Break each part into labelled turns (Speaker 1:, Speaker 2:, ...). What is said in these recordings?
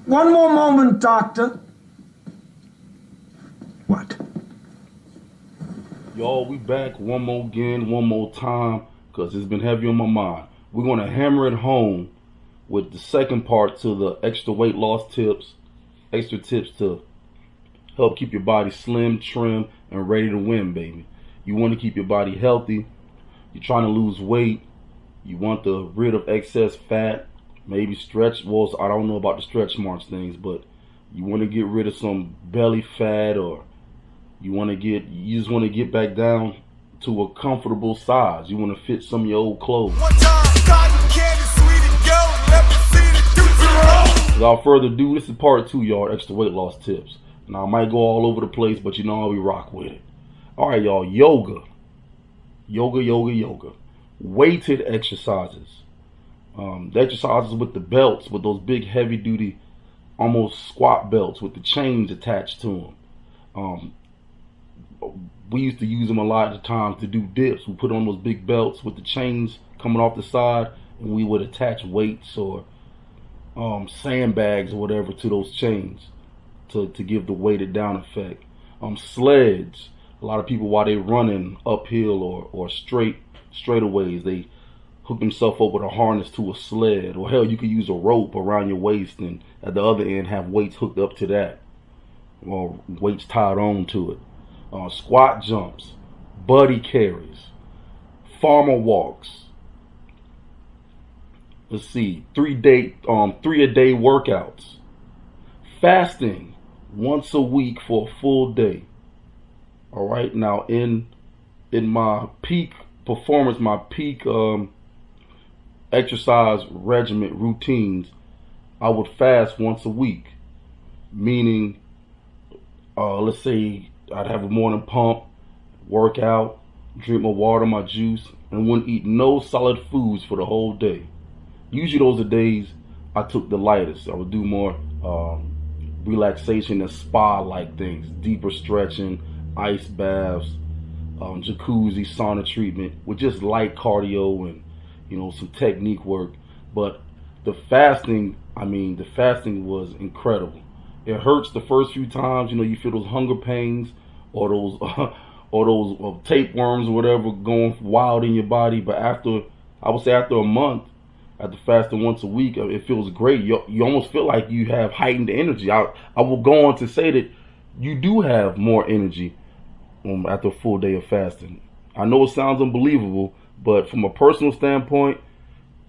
Speaker 1: One more moment, doctor. What?
Speaker 2: Y'all, we back one more time, because it's been heavy on my mind. We're going to hammer it home with the second part to the extra weight loss tips, extra tips to help keep your body slim, trim, and ready to win, baby. You want to keep your body healthy. You're trying to lose weight. You want to rid of excess fat, maybe stretch. Well, I don't know about the stretch marks things, but you want to get rid of some belly fat, or you just want to get back down to a comfortable size. You want to fit some of your old clothes. Without further ado, this is part 2, y'all, extra weight loss tips. Now, I might go all over the place, but you know how we rock with it. All right, y'all, yoga. Weighted exercises. The exercises with the belts, with those big heavy duty, almost squat belts with the chains attached to them. We used to use them a lot of times to do dips. We put on those big belts with the chains coming off the side, and we would attach weights or sandbags or whatever to those chains to give the weighted down effect. Sleds. A lot of people, while they're running uphill or straightaways, they hook themselves up with a harness to a sled. Or hell, you could use a rope around your waist and at the other end have weights hooked up to that, or weights tied on to it. Squat jumps, buddy carries, farmer walks. Let's see, 3 a day workouts, fasting once a week for a full day. All right, now in my peak performance, my peak exercise regimen routines, I would fast once a week, meaning let's say I'd have a morning pump, work out, drink my water, my juice, and wouldn't eat no solid foods for the whole day. Usually those are days I took the lightest. I would do more relaxation and spa-like things, deeper stretching, ice baths, jacuzzi, sauna treatment, with just light cardio and, you know, some technique work. But the fasting was incredible. It hurts the first few times, you know, you feel those hunger pains or those tapeworms or whatever going wild in your body. But after a month, after fasting once a week, it feels great. You almost feel like you have heightened energy. I will go on to say that you do have more energy after a full day of fasting. I know it sounds unbelievable, but from a personal standpoint,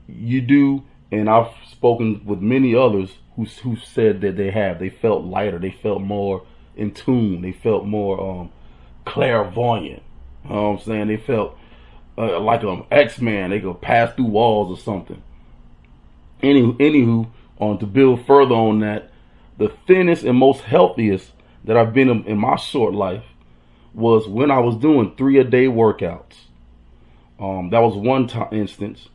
Speaker 2: you do. And I've spoken with many others who said that they felt lighter, they felt more in tune, they felt more clairvoyant. You know what I'm saying? They felt like an X-Man. They could pass through walls or something. Anywho, to build further on that, the thinnest and most healthiest that I've been in my short life was when I was doing 3 a day workouts. That was one instance.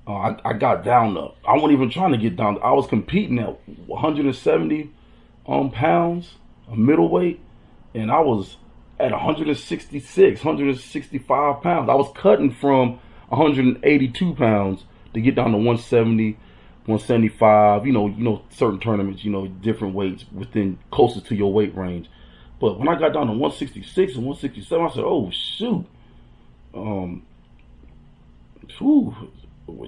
Speaker 2: I got down to, I wasn't even trying to get down. I was competing at 170 pounds, a middleweight, and I was at 166, 165 pounds. I was cutting from 182 pounds to get down to 170, 175. You know, certain tournaments, you know, different weights within closest to your weight range. But when I got down to 166 and 167, I said, "Oh shoot!"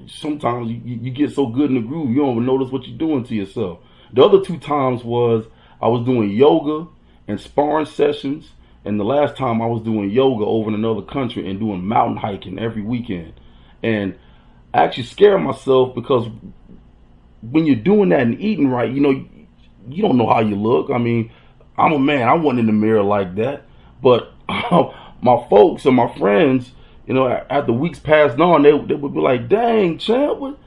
Speaker 2: Sometimes you get so good in the groove, you don't even notice what you're doing to yourself. The other 2 times was I was doing yoga and sparring sessions, and the last time I was doing yoga over in another country and doing mountain hiking every weekend. And I actually scared myself because when you're doing that and eating right, you know, you don't know how you look. I mean, I'm a man. I wasn't in the mirror like that. But my folks and my friends, you know, after weeks passed on, they would be like, "Dang, champ, what?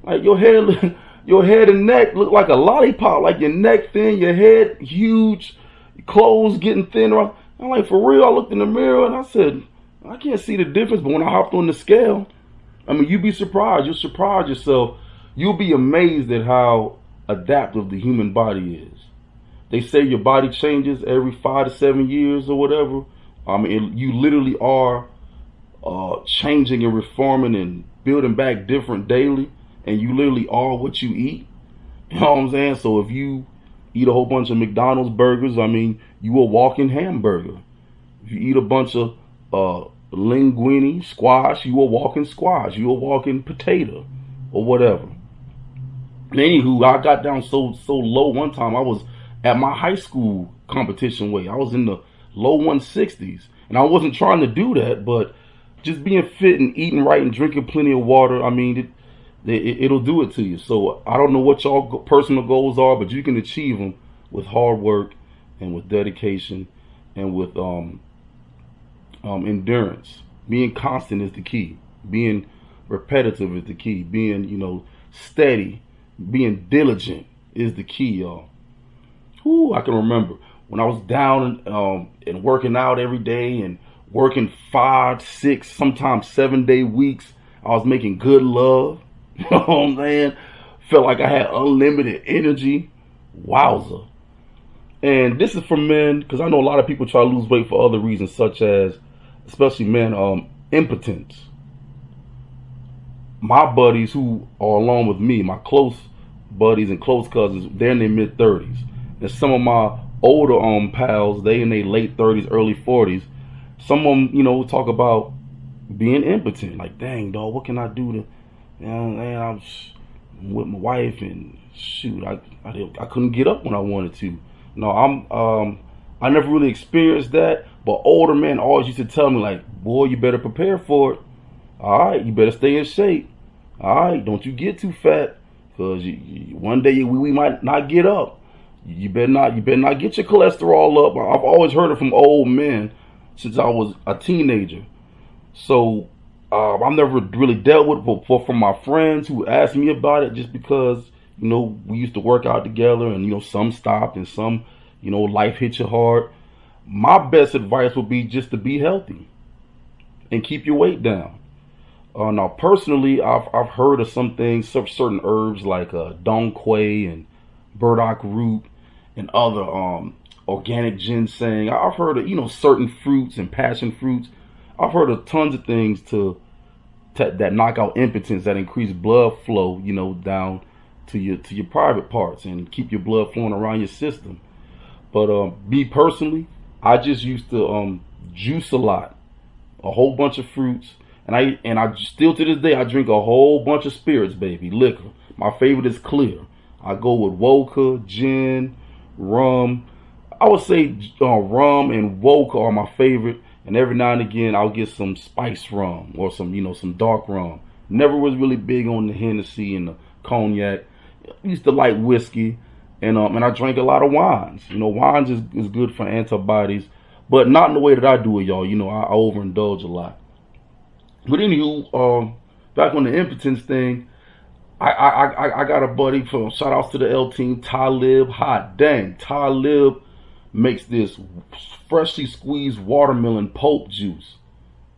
Speaker 2: Like your head and neck look like a lollipop. Like your neck thin, your head huge, clothes getting thinner." I'm like, for real? I looked in the mirror and I said, I can't see the difference. But when I hopped on the scale, I mean, you'd be surprised. You'll surprise yourself. You'll be amazed at how adaptive the human body is. They say your body changes every 5 to 7 years or whatever. I mean, you literally are changing and reforming and building back different daily, and you literally are what you eat. You know what I'm saying? So if you eat a whole bunch of McDonald's burgers, I mean, you a walking hamburger. If you eat a bunch of linguine, squash, you a walking squash. You a walking potato or whatever. Anywho, I got down so low one time. I was at my high school competition weight. I was in the low 160s, and I wasn't trying to do that, but just being fit and eating right and drinking plenty of water, I mean, it'll do it to you. So I don't know what y'all personal goals are, but you can achieve them with hard work and with dedication and with endurance. Being constant is the key. Being repetitive is the key. Being, steady, being diligent is the key, y'all. I can remember when I was down and working out every day and working 5, 6, sometimes 7-day weeks. I was making good love. You know what I'm saying? Felt like I had unlimited energy. Wowza. And this is for men, because I know a lot of people try to lose weight for other reasons, such as, especially men, impotence. My buddies who are along with me, my close buddies and close cousins, they're in their mid-30s. And some of my older pals, they in their late 30s, early 40s. Some of them, talk about being impotent. Like, dang, dog, what can I do to, I'm with my wife and shoot, I couldn't get up when I wanted to. No, I never really experienced that, but older men always used to tell me, like, boy, you better prepare for it. All right, you better stay in shape. All right, don't you get too fat, because one day we might not get up. You better not get your cholesterol up. I've always heard it from old men since I was a teenager. So I've never really dealt with it, but from my friends who asked me about it, just because we used to work out together, and some stopped and some life hit you hard. My best advice would be just to be healthy and keep your weight down. Now, personally, I've heard of some things, certain herbs like dong quai and burdock root and other organic ginseng. I've heard of certain fruits and passion fruits. I've heard of tons of things that knock out impotence, that increase blood flow, down to your private parts and keep your blood flowing around your system. But me personally, I just used to juice a lot, a whole bunch of fruits. And I still to this day, I drink a whole bunch of spirits, baby, liquor. My favorite is clear. I go with vodka, gin, rum. I would say rum and vodka are my favorite. And every now and again, I'll get some spice rum or some dark rum. Never was really big on the Hennessy and the cognac. I used to like whiskey, and I drank a lot of wines. Wines is good for antibodies, but not in the way that I do it, y'all. I overindulge a lot. But anywho, back on the impotence thing, I got a buddy from Shoutouts to the L team, Talib. Hot dang, Talib makes this freshly squeezed watermelon pulp juice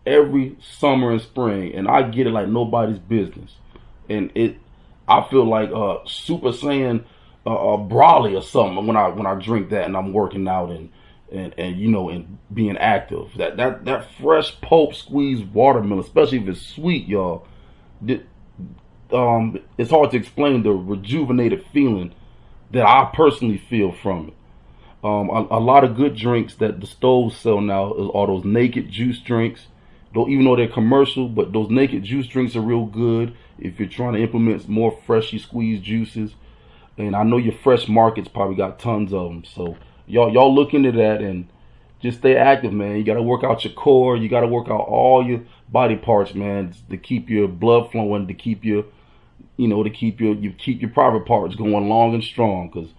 Speaker 2: every summer and spring, and I get it like nobody's business. And I feel like Super Saiyan Brawly or something when I drink that and I'm working out and being active. That fresh pulp squeezed watermelon, especially if it's sweet, y'all. It's hard to explain the rejuvenated feeling that I personally feel from it. A lot of good drinks that the stores sell now are those naked juice drinks. Even though they're commercial, but those naked juice drinks are real good if you're trying to implement more freshly squeezed juices. And I know your Fresh Market's probably got tons of them. So y'all look into that and just stay active, man. You got to work out your core. You got to work out all your body parts, man, to keep your blood flowing, to keep your private parts going long and strong. Because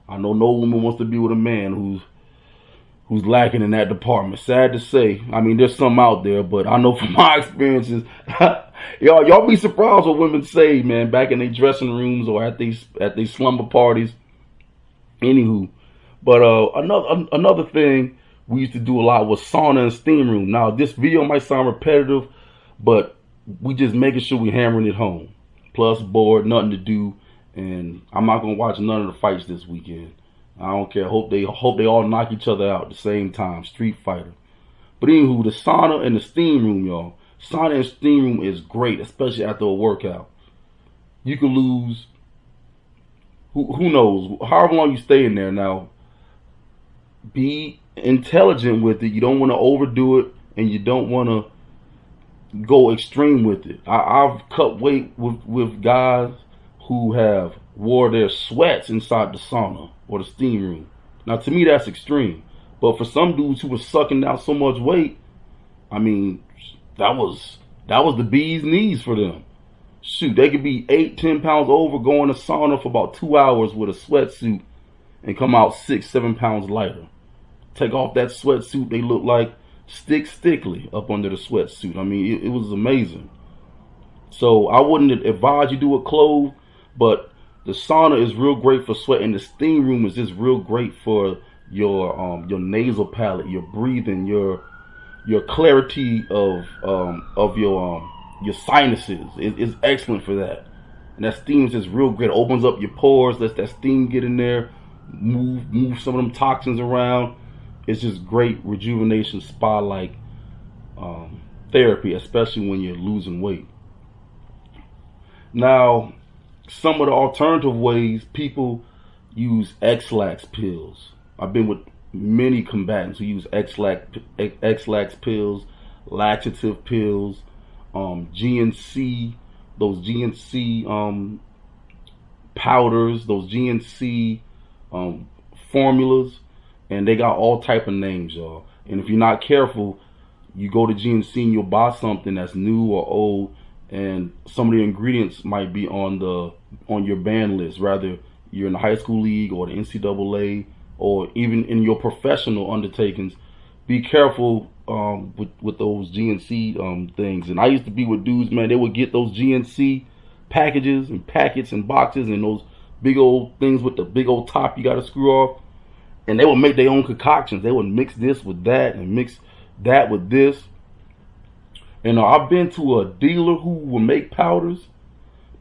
Speaker 2: I know no woman wants to be with a man who's lacking in that department. Sad to say. I mean, there's some out there, but I know from my experiences, y'all be surprised what women say, man, back in their dressing rooms or at they slumber parties. Anywho, but another thing we used to do a lot was sauna and steam room. Now, this video might sound repetitive, but we just making sure we hammering it home. Plus, bored, nothing to do, and I'm not gonna watch none of the fights this weekend. I don't care. Hope they all knock each other out at the same time. Street Fighter. But anywho, the sauna and the steam room, y'all. Sauna and steam room is great, especially after a workout. You can lose who knows? However long you stay in there now, be intelligent with it. You don't want to overdo it, and you don't want to go extreme with it. I've cut weight with guys who have wore their sweats inside the sauna or the steam room. Now, to me, that's extreme. But for some dudes who were sucking down so much weight, I mean, that was the bee's knees for them. Shoot, they could be 8-10 pounds over, go in a sauna for about 2 hours with a sweatsuit and come out 6-7 pounds lighter. Take off that sweatsuit, they look like stickly up under the sweatsuit. I mean, it was amazing. So I wouldn't advise you do it clothed, but the sauna is real great for sweat, and the steam room is just real great for your nasal palate, your breathing, your clarity of your sinuses. It's excellent for that. And that steam is just real great. It opens up your pores, lets that steam get in there, move some of them toxins around. It's just great rejuvenation, spa-like therapy, especially when you're losing weight. Now, some of the alternative ways people use X-Lax pills. I've been with many combatants who use X-Lax pills, laxative pills, GNC, those GNC powders, those GNC formulas, and they got all type of names, y'all. And if you're not careful, you go to GNC and you'll buy something that's new or old, and some of the ingredients might be on your ban list. Rather you're in the high school league or the NCAA or even in your professional undertakings. Be careful with those GNC things. And I used to be with dudes, man, they would get those GNC packages and packets and boxes and those big old things with the big old top you got to screw off, and they would make their own concoctions. They would mix this with that and mix that with this. And I've been to a dealer who will make powders.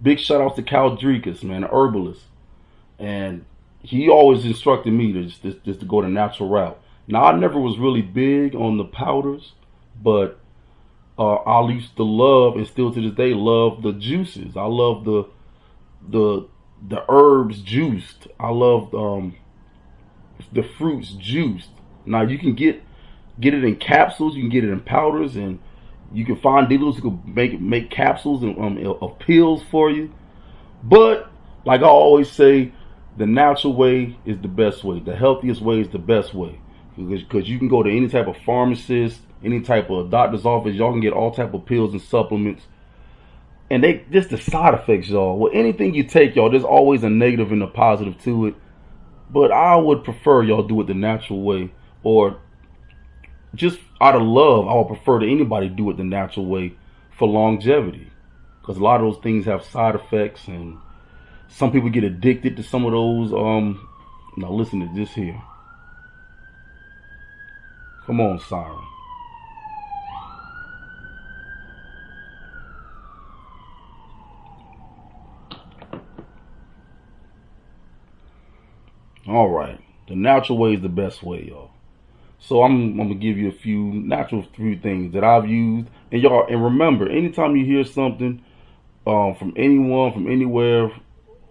Speaker 2: Big shout outs to Caldricus, man, an herbalist. And he always instructed me to just to go the natural route. Now, I never was really big on the powders, but I used to love, and still to this day love, the juices. I love the herbs juiced. I love the fruits juiced. Now, you can get it in capsules, you can get it in powders, and you can find dealers who can make capsules and of pills for you. But like I always say, the natural way is the best way. The healthiest way is the best way, because you can go to any type of pharmacist, any type of doctor's office. Y'all can get all type of pills and supplements, and they just the side effects, y'all. Well, anything you take, y'all, there's always a negative and a positive to it. But I would prefer y'all do it the natural way, or just out of love, I would prefer that anybody do it the natural way for longevity, because a lot of those things have side effects, and some people get addicted to some of those. Now listen to this here. Come on, Siren. All right, the natural way is the best way, y'all. So I'm gonna give you a few natural things that I've used, and y'all, and remember, anytime you hear something from anyone, from anywhere,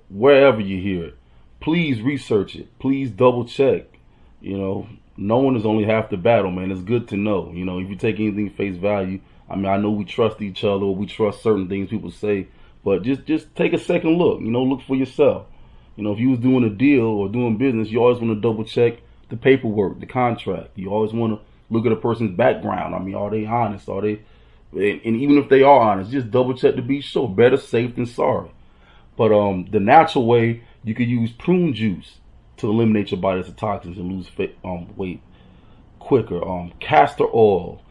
Speaker 2: wherever you hear it, please research it. Please double check. You know, knowing is only half the battle, man. It's good to know. You know, if you take anything face value, I mean, I know we trust each other, or we trust certain things people say, but just take a second look. You know, look for yourself. You know, if you was doing a deal or doing business, you always want to double check the paperwork, the contract. You always want to look at a person's background. I mean, are they honest? Are they? And even if they are honest, just double check to be sure. Better safe than sorry. But the natural way, you could use prune juice to eliminate your body's toxins and lose weight quicker. Castor oil,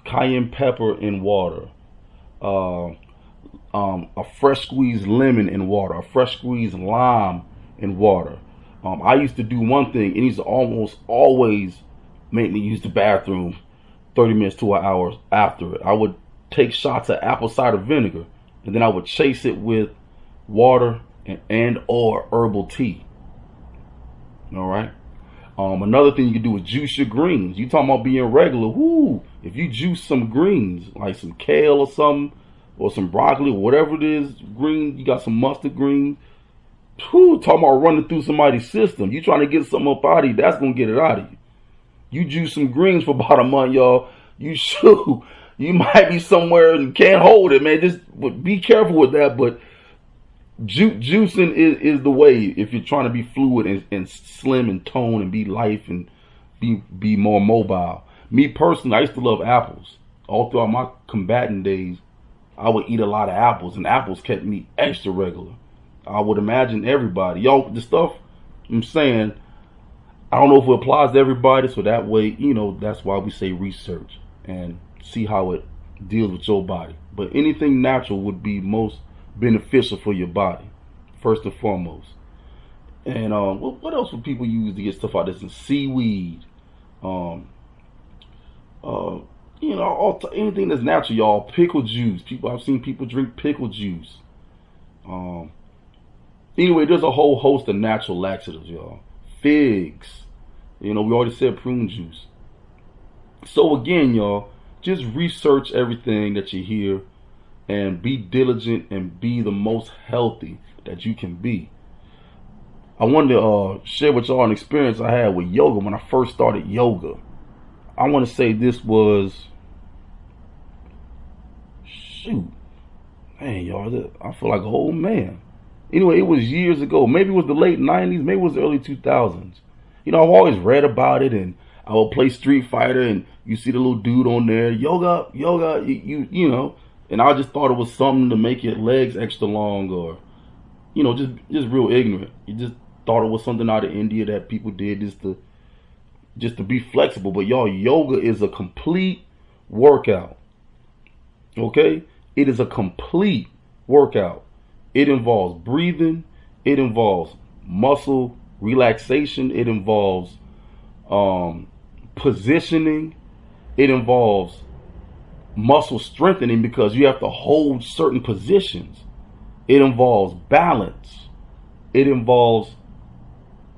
Speaker 2: cayenne pepper in water, a fresh squeezed lemon in water, a fresh squeezed lime in water. I used to do one thing, and it used to almost always make me use the bathroom 30 minutes to an hour after it. I would take shots of apple cider vinegar, and then I would chase it with water and or herbal tea. All right. Another thing you can do is juice your greens. You talking about being regular? Whoo! If you juice some greens, like some kale or something, or some broccoli, or whatever it is, green. You got some mustard greens. talking about running through somebody's system. You trying to get something up out of you, that's gonna get it out of you. You juice some greens for about a month, y'all. You shoot. You might be somewhere and can't hold it, man. Just be careful with that. But juicing is the way if you're trying to be fluid and slim and tone and be life and be more mobile. Me personally, I used to love apples. All throughout my combatant days, I would eat a lot of apples, and apples kept me extra regular. I would imagine everybody. Y'all, the stuff I'm saying, I don't know if it applies to everybody, so that way, you know, that's why we say research and see how it deals with your body. But anything natural would be most beneficial for your body, first and foremost. And what else would people use to get stuff out of this? And seaweed, you know, anything that's natural, y'all. Pickle juice. I've seen people drink pickle juice. Anyway, there's a whole host of natural laxatives, y'all. Figs. You know, we already said prune juice. So again, y'all, just research everything that you hear and be diligent and be the most healthy that you can be. I wanted to share with y'all an experience I had with yoga when I first started yoga. I want to say this was, man, y'all, I feel like an old man. Anyway, it was years ago. Maybe it was the late 90s, maybe it was the early 2000s. You know, I've always read about it, and I would play Street Fighter, and you see the little dude on there, yoga, you know, and I just thought it was something to make your legs extra long, or, you know, just real ignorant. You just thought it was something out of India that people did just to be flexible. But y'all, yoga is a complete workout. Okay? It is a complete workout. It involves breathing. It involves muscle relaxation. It involves positioning. It involves muscle strengthening because you have to hold certain positions. It involves balance. It involves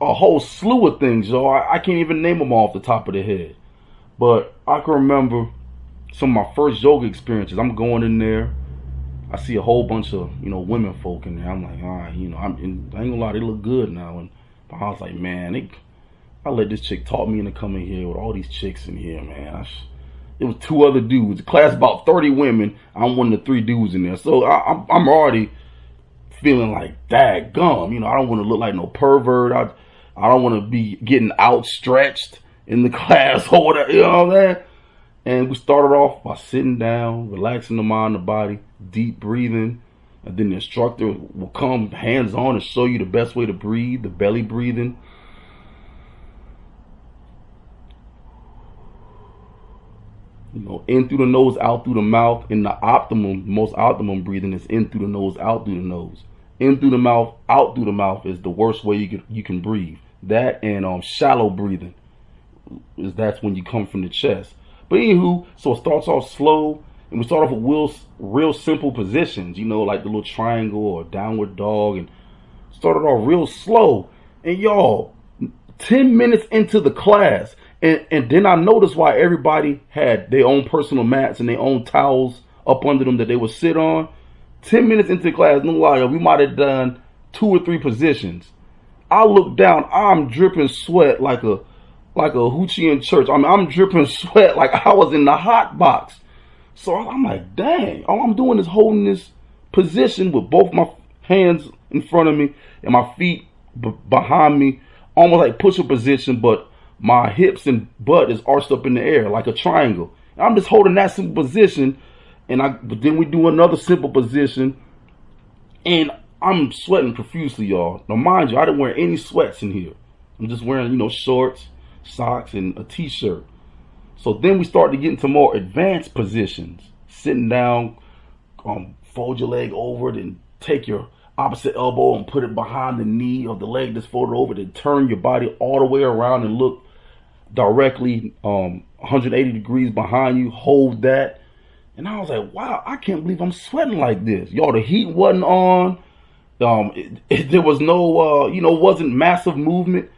Speaker 2: a whole slew of things, y'all. I can't even name them all off the top of the head. But I can remember some of my first yoga experiences. I'm going in there. I see a whole bunch of, you know, women folk in there. I'm like, all right, you know, I ain't gonna lie, they look good now. And I was like, man, I let this chick talk me into coming here with all these chicks in here, man. It was 2 other dudes. The class about 30 women. I'm one of the 3 dudes in there. So I'm already feeling like, daggum. You know, I don't want to look like no pervert. I don't want to be getting outstretched in the class or whatever, you know what I'm saying? And we started off by sitting down, relaxing the mind, the body, deep breathing. And then the instructor will come hands on and show you the best way to breathe, the belly breathing. You know, in through the nose, out through the mouth. And the most optimum breathing is in through the nose, out through the nose. In through the mouth, out through the mouth is the worst way you can breathe. That and shallow breathing, that's when you come from the chest. But anywho, so it starts off slow, and we start off with real simple positions, you know, like the little triangle or downward dog, and started off real slow. And y'all, 10 minutes into the class, and then I noticed why everybody had their own personal mats and their own towels up under them that they would sit on. 10 minutes into the class, no lie, we might have done 2 or 3 positions. I look down, I'm dripping sweat like a hoochie in church. I mean, I'm dripping sweat like I was in the hot box. So I'm like, dang, all I'm doing is holding this position with both my hands in front of me and my feet behind me, almost like push-up position, but my hips and butt is arched up in the air like a triangle. And I'm just holding that simple position, but then we do another simple position, and I'm sweating profusely, y'all. Now, mind you, I didn't wear any sweats in here. I'm just wearing, you know, shorts, socks, and a t-shirt. So then we start to get into more advanced positions. Sitting down, fold your leg over, then take your opposite elbow and put it behind the knee of the leg that's folded over, then turn your body all the way around and look directly 180 degrees behind you. Hold that. And I was like, wow, I can't believe I'm sweating like this. Y'all, the heat wasn't on. There was no, wasn't massive movement.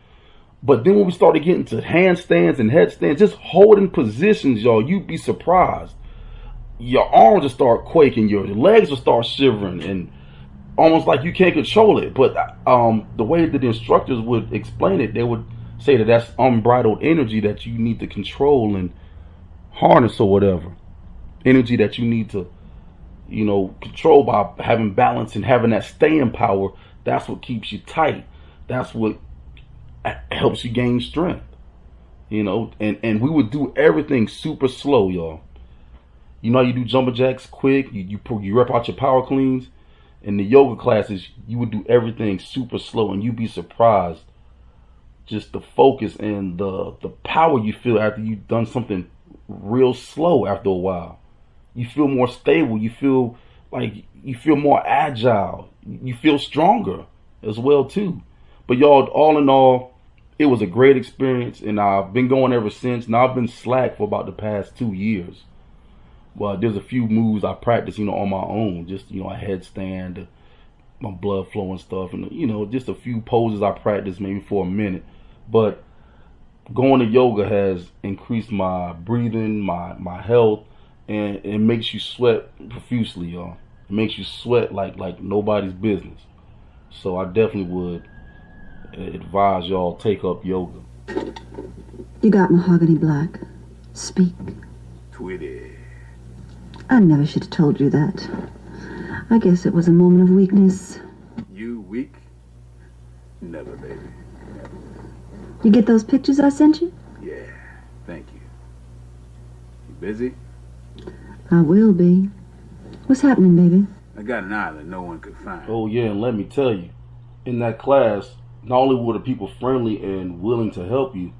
Speaker 2: But then when we started getting to handstands and headstands, just holding positions, y'all, you'd be surprised. Your arms will start quaking, your legs will start shivering, and almost like you can't control it. But the way that the instructors would explain it, they would say that that's unbridled energy that you need to control and harness or whatever. Energy that you need to, control by having balance and having that staying power. That's what keeps you tight. That's what helps you gain strength. And we would do everything super slow, y'all. You know how you do jumping jacks quick, you rep out your power cleans. In the yoga classes, you would do everything super slow, and you'd be surprised just the focus and the power you feel after you've done something real slow. After a while, you feel more stable, you feel more agile, you feel stronger as well too. But y'all, all in all, it was a great experience, and I've been going ever since. Now I've been slack for about the past 2 years. But there's a few moves I practice, on my own. Just, a headstand, my blood flow and stuff. And, just a few poses I practice maybe for a minute. But going to yoga has increased my breathing, my health, and it makes you sweat profusely, y'all. It makes you sweat like nobody's business. So I definitely would advise y'all take up yoga.
Speaker 3: You got mahogany black. Speak.
Speaker 4: Tweety.
Speaker 3: I never should have told you that. I guess it was a moment of weakness.
Speaker 4: You weak? Never, baby. Never.
Speaker 3: You get those pictures I sent you?
Speaker 4: Yeah, thank you. You busy?
Speaker 3: I will be. What's happening, baby?
Speaker 4: I got an island no one could find.
Speaker 2: Oh yeah, and let me tell you, in that class, not only were the people friendly and willing to help you,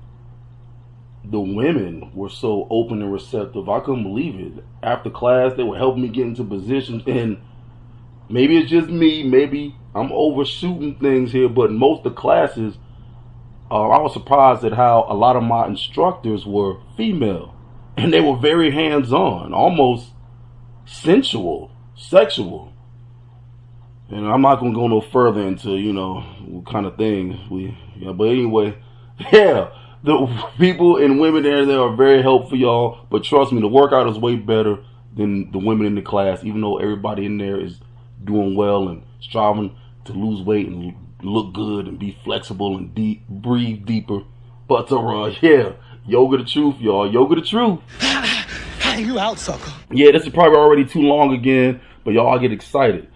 Speaker 2: the women were so open and receptive. I couldn't believe it. After class, they were helping me get into positions, and maybe it's just me, maybe I'm overshooting things here, but in most of the classes, I was surprised at how a lot of my instructors were female, and they were very hands-on, almost sensual, sexual. And I'm not gonna go no further into, what kind of things but anyway, yeah. The people and women there are very helpful, y'all. But trust me, the workout is way better than the women in the class. Even though everybody in there is doing well and striving to lose weight and look good and be flexible and breathe deeper. But yeah, yoga the truth, y'all. Yoga the truth.
Speaker 1: You out, sucker.
Speaker 2: Yeah, this is probably already too long again. But y'all, I get excited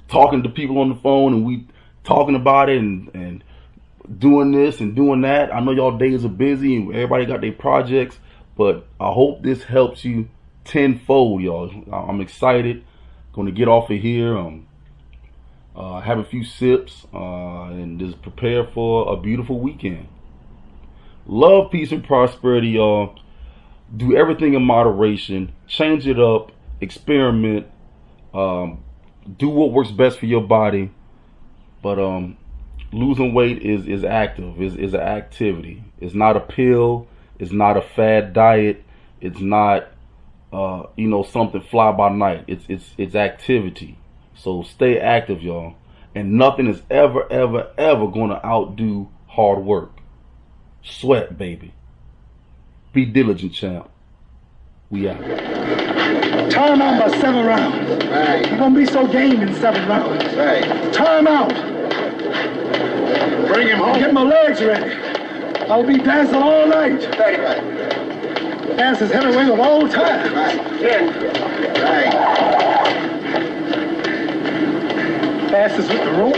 Speaker 2: talking to people on the phone, and we talking about it and doing this and doing that. I know y'all days are busy and everybody got their projects, but I hope this helps you tenfold, y'all. I'm excited. Gonna get off of here, have a few sips, and just prepare for a beautiful weekend. Love, peace, and prosperity, y'all. Do everything in moderation. Change it up. Experiment. Do what works best for your body. But losing weight is active, is an activity. It's not a pill. It's not a fad diet. It's not something fly by night. It's activity. So stay active, y'all. And nothing is ever gonna outdo hard work. Sweat, baby. Be diligent, champ. We out.
Speaker 1: Time out by 7 rounds.
Speaker 5: Right.
Speaker 1: You're gonna be so game in 7 rounds.
Speaker 5: Right.
Speaker 1: Time out.
Speaker 5: Bring him home.
Speaker 1: Get my legs ready. I'll be dancing all night.
Speaker 5: 35.
Speaker 1: Fastest heavyweight of all time.
Speaker 5: Right. 10. Right.
Speaker 1: Fastest with the rope.